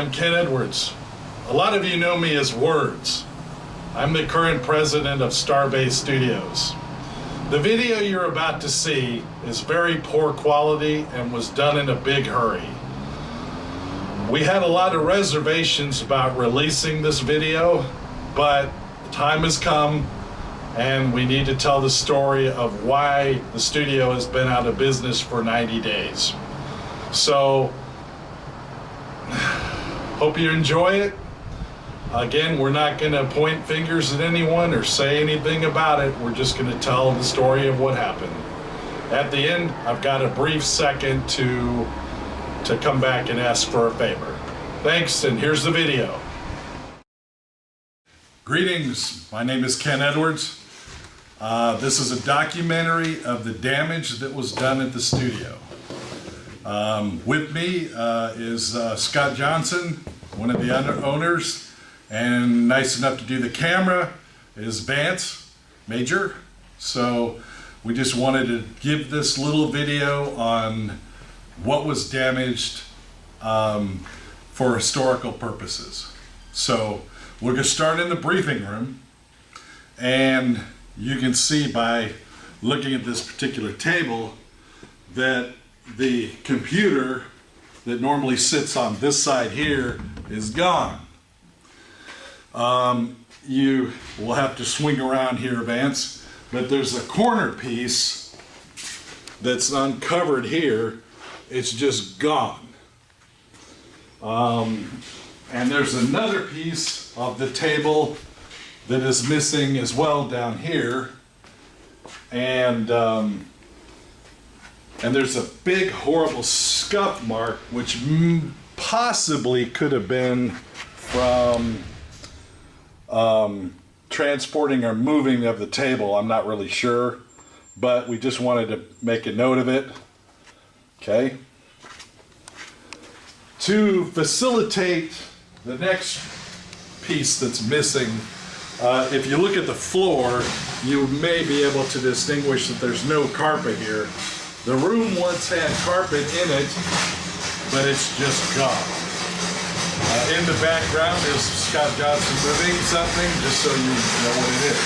I'm Ken Edwards. A lot of you know me as Words. I'm the current president of Starbase Studios. The video you're about to see is very poor quality and was done in a big hurry. We had a lot of reservations about releasing this video, but the time has come and we need to tell the story of why the studio has been out of business for 90 days. So, hope you enjoy it. Again, we're not going to point fingers at anyone or say anything about it. We're just going to tell the story of what happened. At the end, I've got a brief second to come back and ask for a favor. Thanks, and here's the video. Greetings, my name is Ken Edwards. This is a documentary of the damage that was done at the studio. With me is Scott Johnson, one of the owners, and nice enough to do the camera is Vance Major. So we just wanted to give this little video on what was damaged for historical purposes. So we're going to start in the briefing room, and you can see by looking at this particular table that the computer that normally sits on this side here is gone. You will have to swing around here, Vance, but there's a corner piece that's uncovered here. It's just gone. And there's another piece of the table that is missing as well down here. And there's a big horrible scuff mark which possibly could have been from transporting or moving of the table. I'm not really sure, but we just wanted to make a note of it. Okay. To facilitate the next piece that's missing, if you look at the floor, you may be able to distinguish that there's no carpet here. The room once had carpet in it, but it's just gone. In the background is Scott Johnson moving something, just so you know what it is.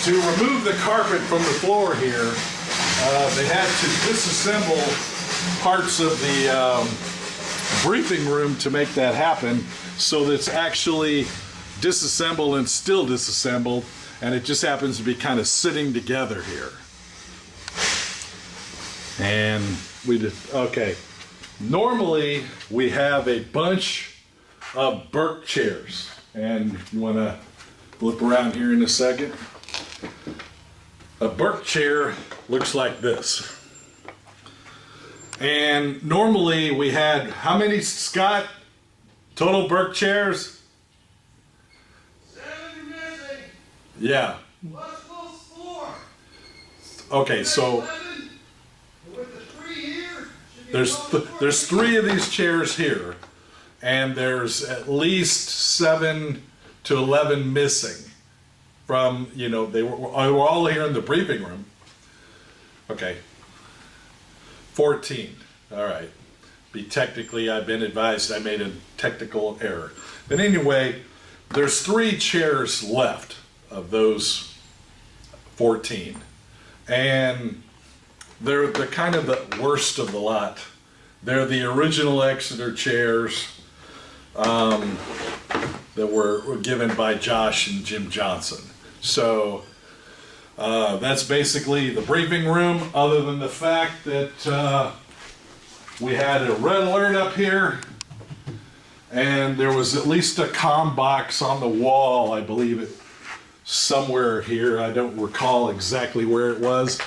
To remove the carpet from the floor here, they had to disassemble parts of the briefing room to make that happen, so that it's actually disassembled and still disassembled, and it just happens to be kind of sitting together here. And we did, okay. Normally we have a bunch of Burke chairs, and you want to flip around here in a second. A Burke chair looks like this. And normally we had, how many, Scott, total Burke chairs? 7 missing. Yeah. What's those 4? Okay, so 11. With the 3 here, there's 3 of these chairs here, and there's at least 7 to 11 missing from, you know, they were all here in the briefing room. Okay. 14. All right. I've been advised I made a technical error. But anyway, there's 3 chairs left of those 14. And they're kind of the worst of the lot. They're the original Exeter chairs that were given by Josh and Jim Johnson. So that's basically the briefing room, other than the fact that we had a red alert up here, and there was at least a comm box on the wall, I believe it somewhere here. I don't recall exactly where it was,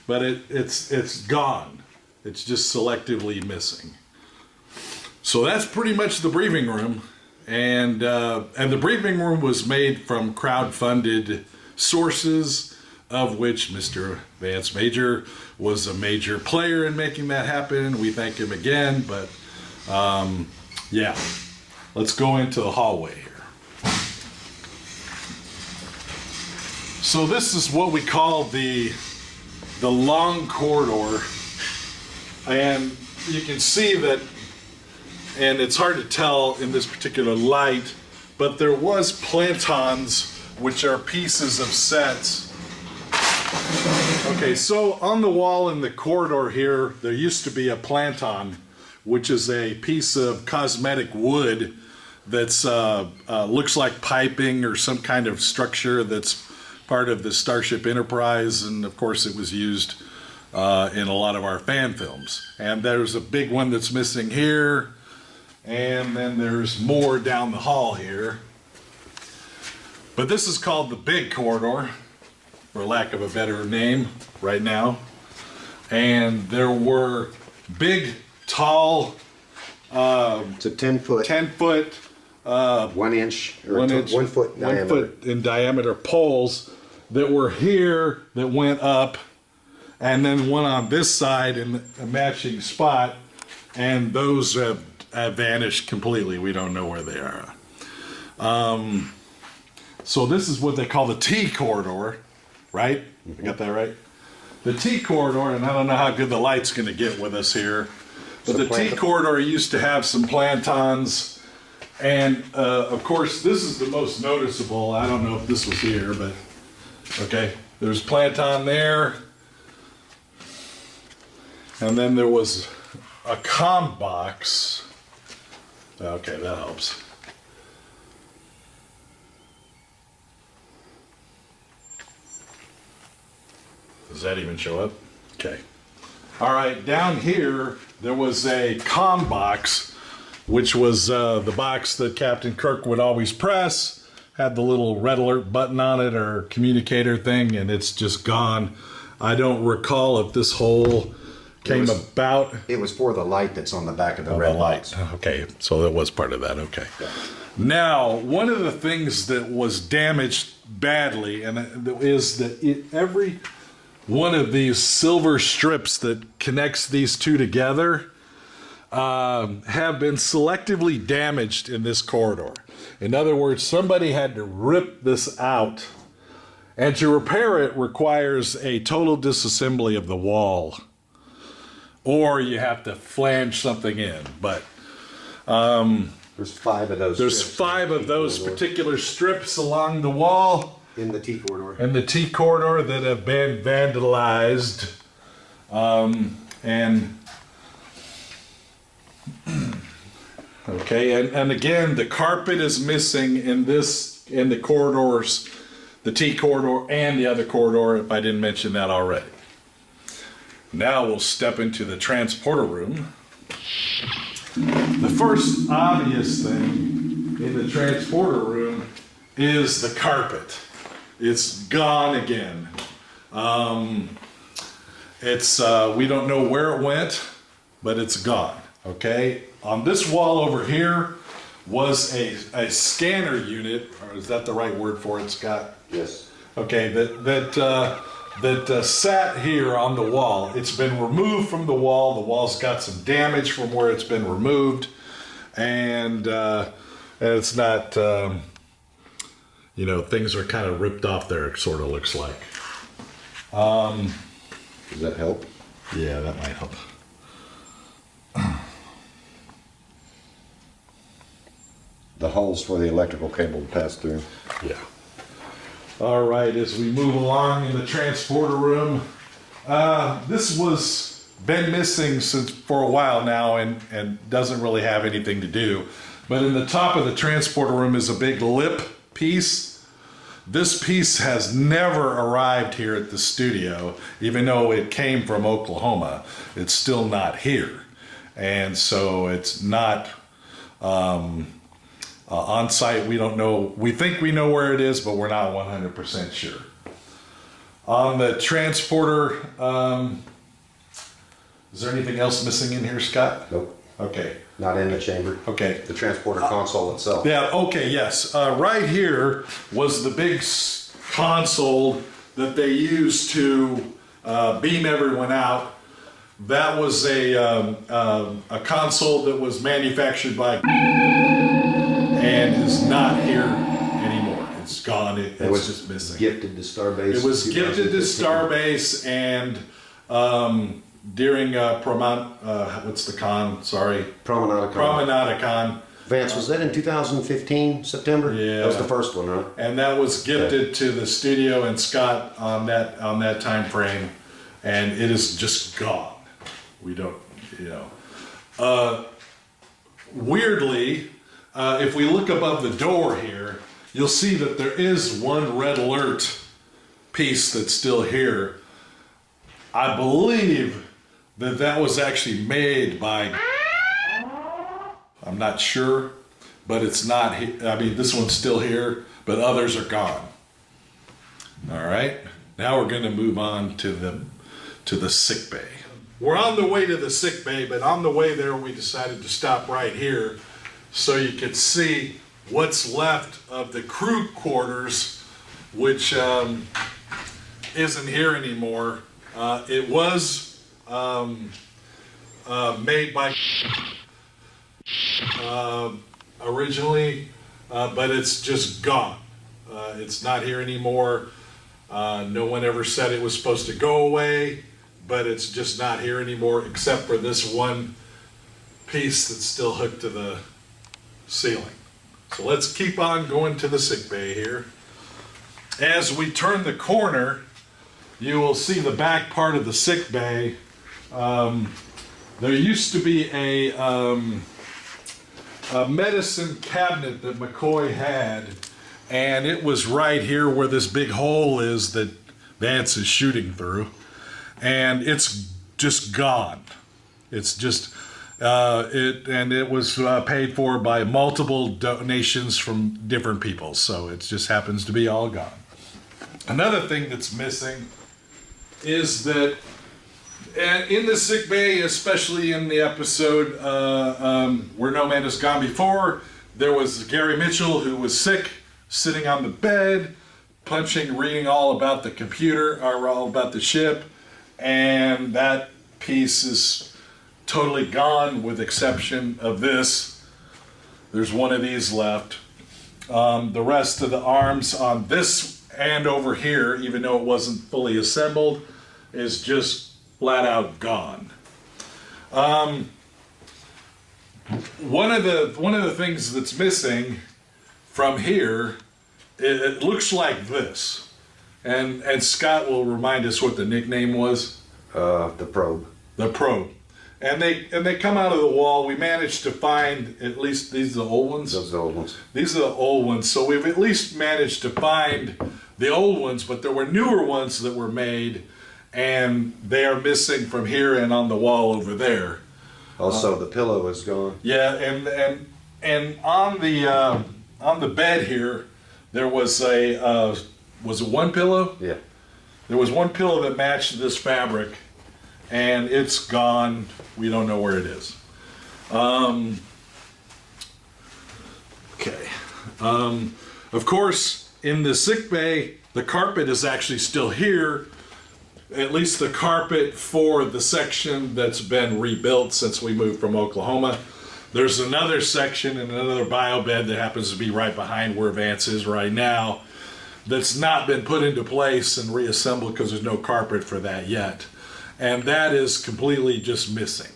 but it's gone. It's just selectively missing. So that's pretty much the briefing room, and the briefing room was made from crowd-funded sources, of which Mr. Vance Major was a major player in making that happen. We thank him again, but yeah, let's go into the hallway here. So this is what we call the long corridor, and you can see that and it's hard to tell in this particular light, but there was plantons, which are pieces of sets. Okay, so on the wall in the corridor here, there used to be a planton, which is a piece of cosmetic wood that's looks like piping or some kind of structure that's part of the Starship Enterprise, and of course it was used in a lot of our fan films. And there's a big one that's missing here, and then there's more down the hall here. But this is called the big corridor, for lack of a better name right now. And there were big, tall, It's a 10-foot, 10-foot, 1 inch, or 1 foot diameter. 1 foot in diameter poles that were here that went up, and then one on this side in a matching spot, and those have vanished completely. We don't know where they are. So this is what they call the T corridor, right? I got that right? The T corridor, and I don't know how good the light's going to get with us here, but So the T corridor used to have some plantons, and of course this is the most noticeable. I don't know if this was here, but okay, there's planton there, and then there was a comm box. Okay, that helps. Does that even show up? Okay. All right, down here there was a comm box, which was the box that Captain Kirk would always press. Had the little red alert button on it or communicator thing, and it's just gone. I don't recall if this hole came about. It was for the light that's on the back of the red lights. Okay, so that was part of that. Okay. Now, one of the things that was damaged badly, and is that every one of these silver strips that connects these two together have been selectively damaged in this corridor. In other words, somebody had to rip this out, and to repair it requires a total disassembly of the wall, or you have to flange something in. But There's 5 of those. there's strips 5 in the of T those corridor. particular strips along the wall In the T corridor. in the T corridor that have been vandalized, and okay, and again, the carpet is missing in the corridors, the T corridor and the other corridor, if I didn't mention that already. Now we'll step into the transporter room. The first obvious thing in the transporter room is the carpet. It's gone again. We don't know where it went, but it's gone. Okay, on this wall over here was a scanner unit, or is that the right word for it, Scott? Yes. Okay, that sat here on the wall. It's been removed from the wall. The wall's got some damage from where it's been removed, and it's not. Things are kind of ripped off there. It sort of looks like. Does that help? Yeah, that might help. The holes for the electrical cable to pass through. Yeah. All right, as we move along in the transporter room, this was been missing for a while now and doesn't really have anything to do. But in the top of the transporter room is a big lip piece. This piece has never arrived here at the studio, even though it came from Oklahoma. It's still not here. And so it's not on site. We don't know. We think we know where it is, but we're not 100% sure. On the transporter, is there anything else missing in here, Scott? Nope. Okay. Not in the chamber. Okay. The transporter console itself. Yeah, okay, yes. Right here was the big console that they used to beam everyone out. That was a console that was manufactured by and is not here anymore. It's gone. It's was just missing. Gifted to Starbase. It was gifted to 2015. Starbase, and during what's the con? Sorry, Promenade. Promenadicon. Vance, was that in 2015, September? Yeah. That was the first one, right? And that was gifted to the studio and Scott on that time frame, and it is just gone. We don't, weirdly, if we look above the door here, you'll see that there is one red alert piece that's still here. I believe that was actually made by, I'm not sure, but it's not, I mean, this one's still here, but others are gone. All right, now we're gonna move on to the sick bay. We're on the way to the sick bay, but on the way there, we decided to stop right here so you could see what's left of the crew quarters, which isn't here anymore. It was made by originally, but it's just gone. It's not here anymore. No one ever said it was supposed to go away, but it's just not here anymore, except for this one piece that's still hooked to the ceiling. So let's keep on going to the sick bay here. As we turn the corner, you will see the back part of the sick bay. There used to be a medicine cabinet that McCoy had, and it was right here where this big hole is that Vance is shooting through, and it's just gone. It's just it was paid for by multiple donations from different people, so it just happens to be all gone. Another thing that's missing is that in the sick bay, especially in the episode Where No Man Has Gone Before, there was Gary Mitchell, who was sick, sitting on the bed, reading all about the computer, or all about the ship, and that piece is totally gone with exception of this. There's one of these left. The rest of the arms on this and over here, even though it wasn't fully assembled, is just flat out gone. One of the things that's missing from here, it looks like this, and Scott will remind us what the nickname was. The probe. The probe. And they come out of the wall. We managed to find, at least these are the old ones. Those are the old ones. These are the old ones. So we've at least managed to find the old ones, but there were newer ones that were made, and they are missing from here and on the wall over there. Also, the pillow is gone. Yeah, and on the bed here, there was was it one pillow? Yeah. There was one pillow that matched this fabric, and it's gone. We don't know where it is. Okay. Of course, in the sick bay, the carpet is actually still here. At least the carpet for the section that's been rebuilt since we moved from Oklahoma. There's another section and another bio bed that happens to be right behind where Vance is right now that's not been put into place and reassembled because there's no carpet for that yet. And that is completely just missing.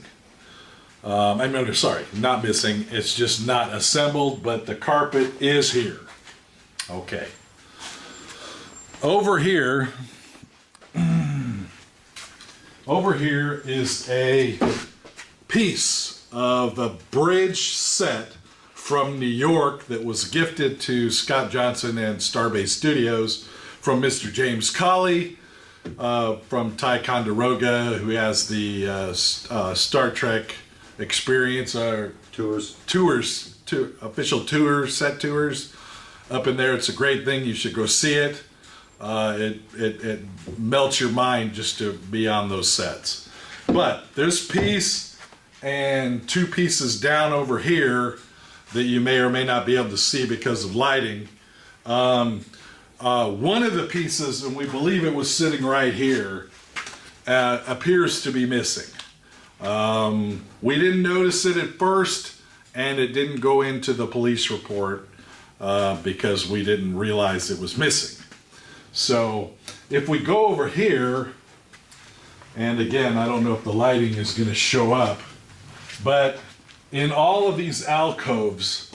Sorry, not missing. It's just not assembled, but the carpet is here. Okay. Over here is a piece of a bridge set from New York that was gifted to Scott Johnson and Starbase Studios from Mr. James Colley, from Ty Conderoga, who has the Star Trek experience, official tours, set tours up in there. It's a great thing. You should go see it. It melts your mind just to be on those sets. But this piece and two pieces down over here that you may or may not be able to see because of lighting. One of the pieces, and we believe it was sitting right here, appears to be missing. We didn't notice it at first, and it didn't go into the police report because we didn't realize it was missing. So if we go over here, And again, I don't know if the lighting is going to show up, but in all of these alcoves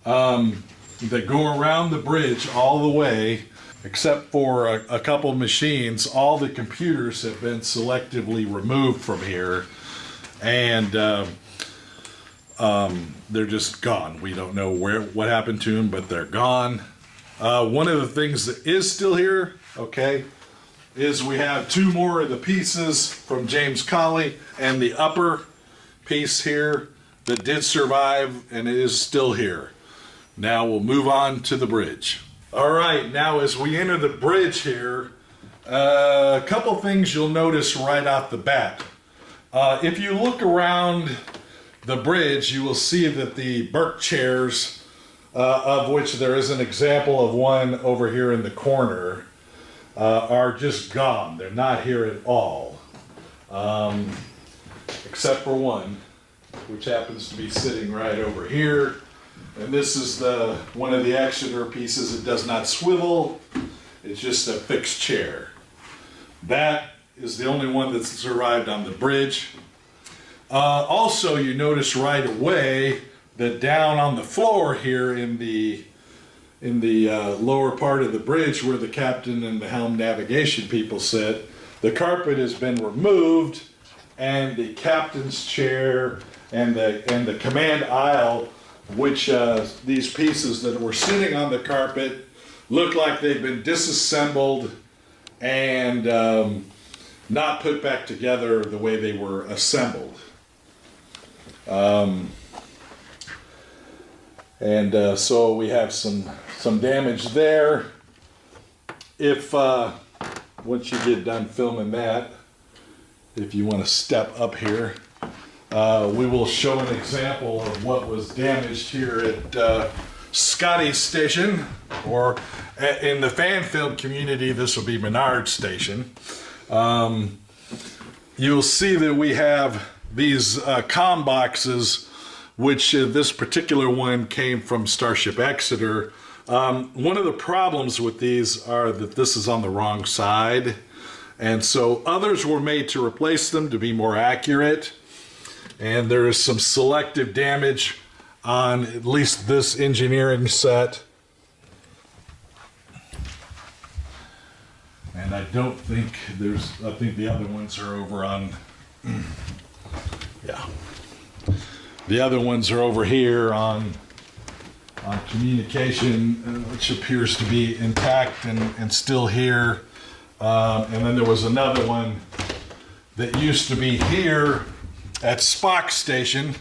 that go around the bridge all the way, except for a couple of machines, all the computers have been selectively removed from here, and they're just gone. We don't know what happened to them, but they're gone. One of the things that is still here, okay, is we have two more of the pieces from James Colley, and the upper piece here that did survive, and it is still here. Now we'll move on to the bridge. All right, now as we enter the bridge here, a couple things you'll notice right off the bat. If you look around the bridge, you will see that the Burke chairs, of which there is an example of one over here in the corner, are just gone. They're not here at all, except for one, which happens to be sitting right over here. And this is one of the Exeter pieces. It does not swivel. It's just a fixed chair. That is the only one that's survived on the bridge. Also, you notice right away that down on the floor here in the lower part of the bridge where the captain and the helm navigation people sit, the carpet has been removed, and the captain's chair and the command aisle, which these pieces that were sitting on the carpet look like they've been disassembled and not put back together the way they were assembled. So we have some damage there. If once you get done filming that, if you want to step up here, we will show an example of what was damaged here at Scotty's Station, or in the fan film community, this will be Menard Station. You'll see that we have these comm boxes, which this particular one came from Starship Exeter. One of the problems with these are that this is on the wrong side, and so others were made to replace them to be more accurate. And there is some selective damage on at least this engineering set. And I don't think I think the other ones are over on, yeah. The other ones are over here on communication, which appears to be intact and still here. And then there was another one that used to be here at Spock Station,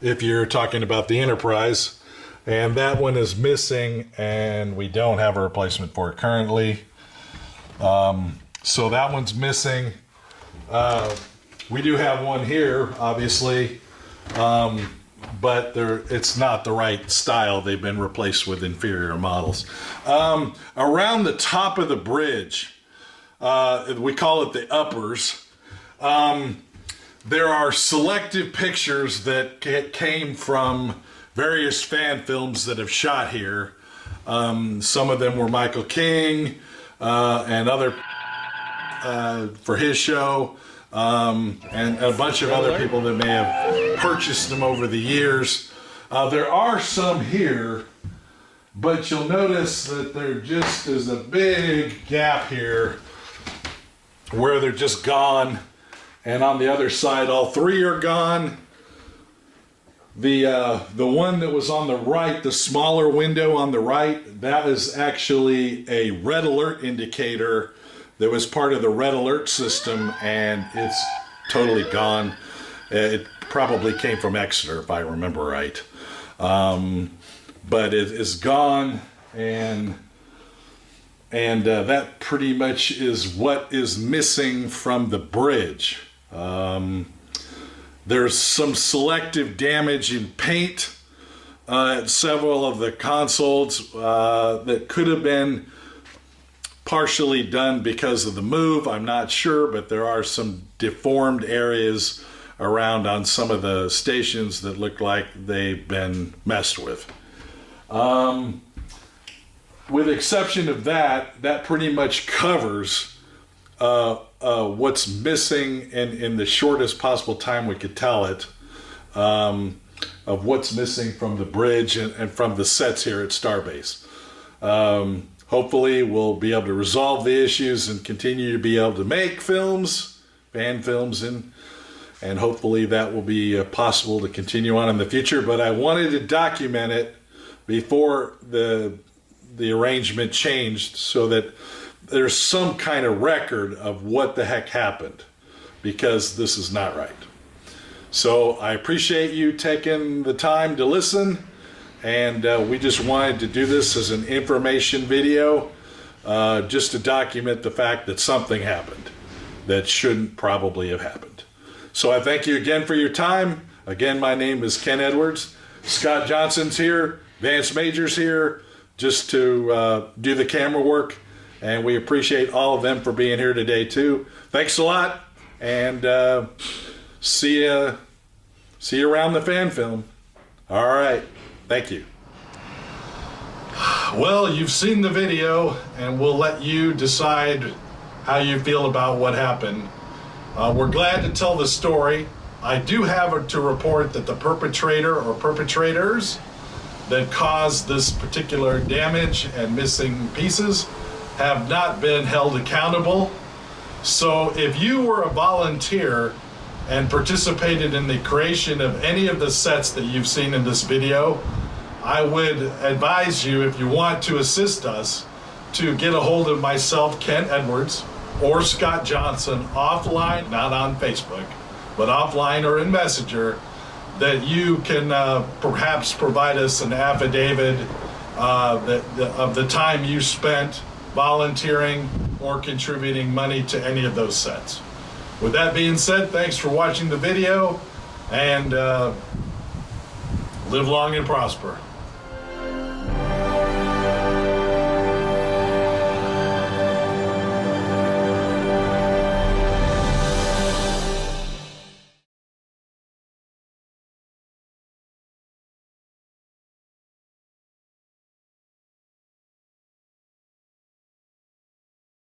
if you're talking about the Enterprise, and that one is missing, and we don't have a replacement for it currently. So that one's missing. We do have one here, obviously, but it's not the right style. They've been replaced with inferior models. Around the top of the bridge, we call it the uppers. There are selective pictures that came from various fan films that have shot here. Some of them were Michael King and other for his show, and a bunch of other people that may have purchased them over the years. There are some here, but you'll notice that there just is a big gap here where they're just gone. And on the other side, all three are gone. The one that was on the right, the smaller window on the right, that is actually a red alert indicator that was part of the red alert system, and it's totally gone. It probably came from Exeter, if I remember right. But it is gone, and that pretty much is what is missing from the bridge. There's some selective damage in paint at several of the consoles that could have been partially done because of the move. I'm not sure, but there are some deformed areas around on some of the stations that look like they've been messed with. With exception of that, that pretty much covers what's missing in the shortest possible time we could tell it, of what's missing from the bridge and from the sets here at Starbase. Hopefully we'll be able to resolve the issues and continue to be able to make films, fan films, and hopefully that will be possible to continue on in the future. But I wanted to document it before the arrangement changed so that there's some kind of record of what the heck happened, because this is not right. So I appreciate you taking the time to listen, and we just wanted to do this as an information video, just to document the fact that something happened that shouldn't probably have happened. So I thank you again for your time. Again, my name is Ken Edwards. Scott Johnson's here, Vance Major's here, just to do the camera work, and we appreciate all of them for being here today too. Thanks a lot, and see you around the fan film. All right, thank you. Well, you've seen the video, and we'll let you decide how you feel about what happened. We're glad to tell the story. I do have to report that the perpetrator or perpetrators that caused this particular damage and missing pieces have not been held accountable. So if you were a volunteer and participated in the creation of any of the sets that you've seen in this video, I would advise you, if you want to assist us, to get a hold of myself, Ken Edwards, or Scott Johnson offline, not on Facebook, but offline or in Messenger, that you can perhaps provide us an affidavit of the time you spent volunteering or contributing money to any of those sets. With that being said, thanks for watching the video, and live long and prosper.